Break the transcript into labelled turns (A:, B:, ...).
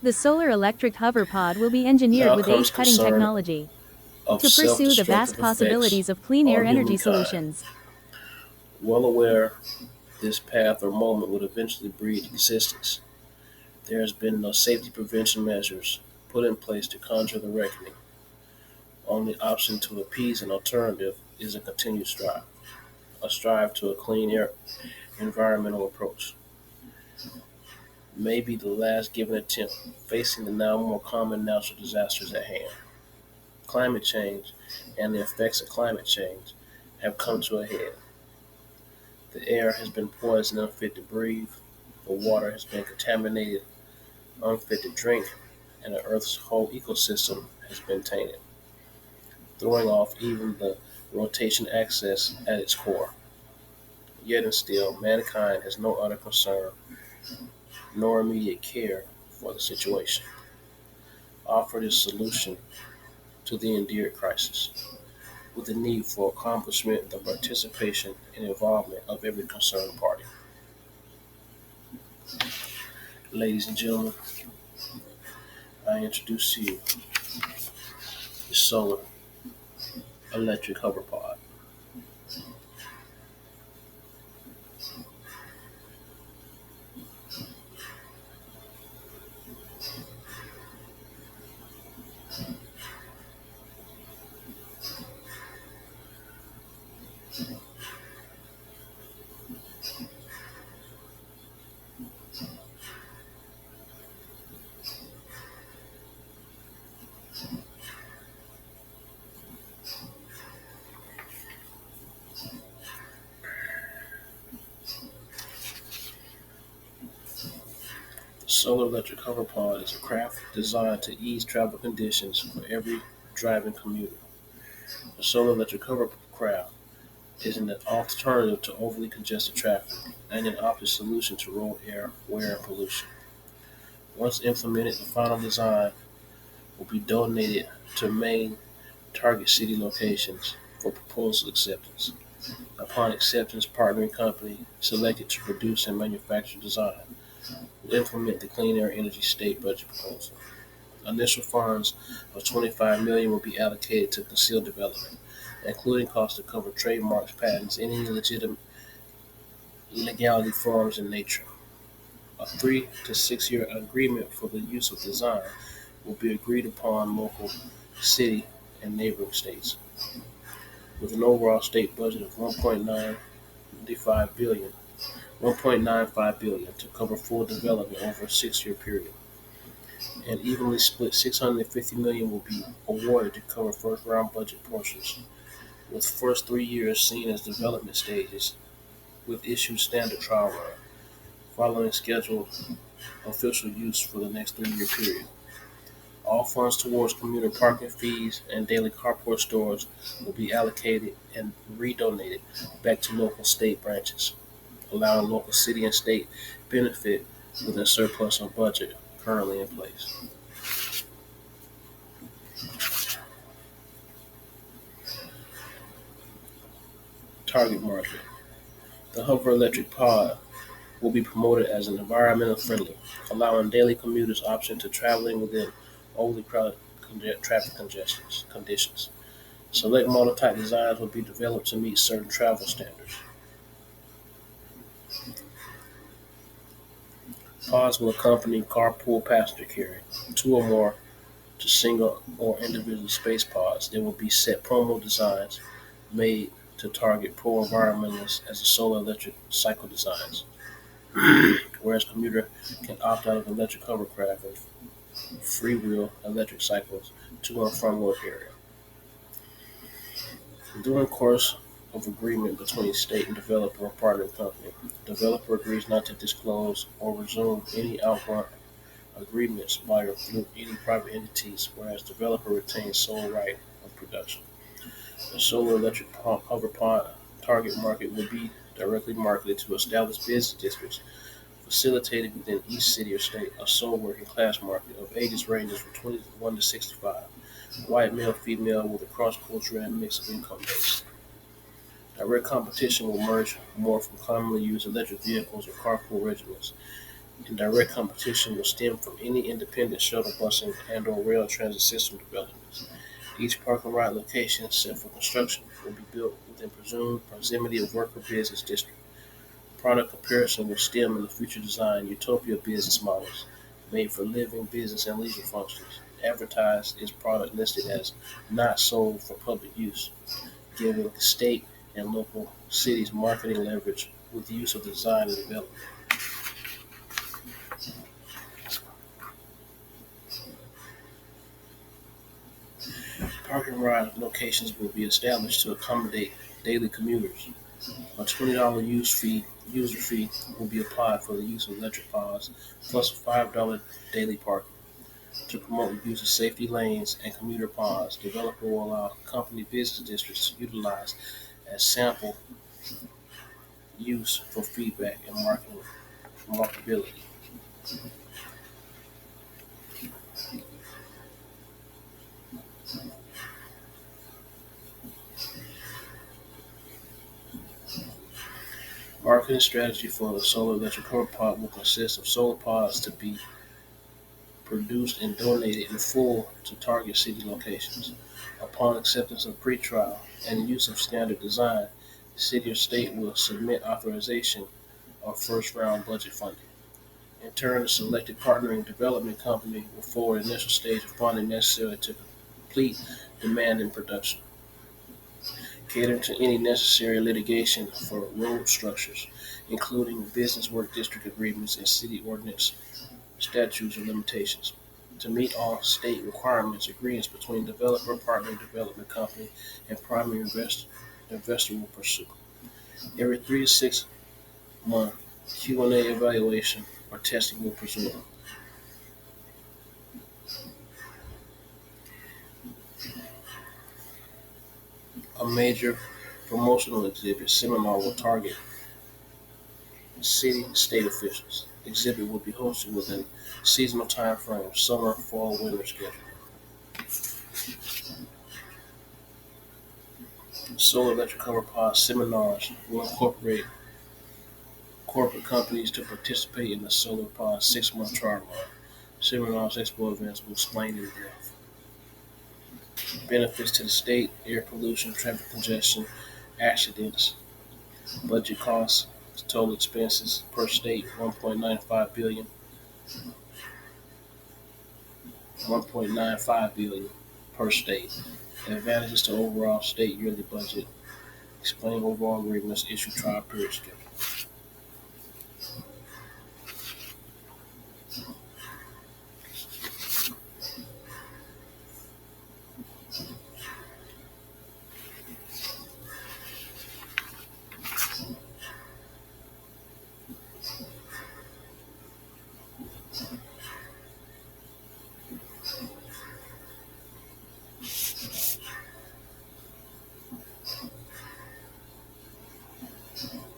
A: The solar electric hover pod will be engineered
B: Now
A: with
B: comes
A: age-cutting
B: concern
A: technology
B: of
A: to pursue the vast
B: self-destructive effects
A: possibilities of clean air
B: on
A: energy
B: humankind.
A: solutions.
B: Well aware this path or moment would eventually breed existence, there has been no safety prevention measures put in place to conjure the reckoning. Only option to appease an alternative is a continued strive, a strive to a clean air environmental approach. May be the last given attempt facing the now more common natural disasters at hand. Climate change and the effects of climate change have come to a head. The air has been poisoned, unfit to breathe. The water has been contaminated, unfit to drink, and the Earth's whole ecosystem has been tainted, throwing off even the rotation axis at its core. Yet and still, mankind has no other concern nor immediate care for the situation. Offered a solution to the endured crisis, with the need for accomplishment, the participation, and involvement of every concerned party. Ladies and gentlemen, I introduce to you the solar electric hover pod. The solar electric hover pod is a craft designed to ease travel conditions for every driving commuter. The solar electric hovercraft is an alternative to overly congested traffic and an opted solution to road air wear and pollution. Once implemented, the final design will be donated to main target city locations for proposal acceptance. Upon acceptance, partnering company selected to produce and manufacture design will implement the Clean Air Energy State Budget proposal. Initial funds of $25 million will be allocated to concealed development, including costs to cover trademarks, patents, any legitimate legality forms in nature. A 3 to 6 year agreement for the use of design will be agreed upon local, city, and neighboring states, with an overall state budget of 1.95 billion to cover full development over a 6 year period. An evenly split 650 million will be awarded to cover first round budget portions, with first 3 years seen as development stages with issued standard trial run, following scheduled official use for the next 3 year period. All funds towards commuter parking fees and daily carport stores will be allocated and redonated back to local state branches, allowing local city and state benefit with a surplus on budget currently in place. Target market. The Hover Electric Pod will be promoted as an environmental friendly, allowing daily commuters option to traveling within overly crowded traffic conditions. Select model type designs will be developed to meet certain travel standards. Pods will accompany carpool passenger carry, two or more to single or individual space pods. There will be set promo designs made to target pro-environmentalists as the solar electric cycle designs, whereas commuter can opt out of electric hovercraft and free-wheel electric cycles to and from work area. During course of agreement between state and developer or partner company, developer agrees not to disclose or resume any outfront agreements by or through any private entities, whereas developer retains sole right of production. The solar electric hover pod target market will be directly marketed to established business districts facilitated within each city or state, a sole working class market of ages ranges from 21 to 65, white male, female with a cross-cultural and mix of income base. Direct competition will emerge more from commonly used electric vehicles or carpool regiments, and direct competition will stem from any independent shuttle busing and/or rail transit system developments. Each park and ride location set for construction will be built within presumed proximity of work or business district. Product comparison will stem in the future design utopia business models made for living, business, and leisure functions. Advertised is product listed as not sold for public use, giving state and local cities marketing leverage with use of design and development. Parking ride locations will be established to accommodate daily commuters. A $20 user fee will be applied for the use of electric pods, plus a $5 daily parking. To promote the use of safety lanes and commuter pods, developer will allow company business districts to utilize as sample use for feedback and marketability. Marketing strategy for the solar electric hover pod will consist of solar pods to be produced and donated in full to target city locations. Upon acceptance of pre-trial and use of standard design, the city or state will submit authorization of first-round budget funding. In turn, the selected partnering development company will forward the initial stage of funding necessary to complete demand and production, catering to any necessary litigation for road structures, including business work district agreements and city ordinance statutes of limitations. To meet all state requirements, agreements between developer, partner development company, and primary investor will pursue. Every 3 to 6 month Q&A evaluation or testing will pursue. A major promotional exhibit seminar will target city and state officials. Exhibit will be hosted within seasonal time frames, summer, fall, winter schedule. Solar electric cover pod seminars will incorporate corporate companies to participate in the Solar Pod 6 month trial run. Seminars, expo events will explain in depth. Benefits to the state: air pollution, traffic congestion, accidents, budget costs, total expenses per state 1.95 billion, 1.95 billion per state. Advantages to overall state yearly budget. Explain overall agreements, issue trial period schedule.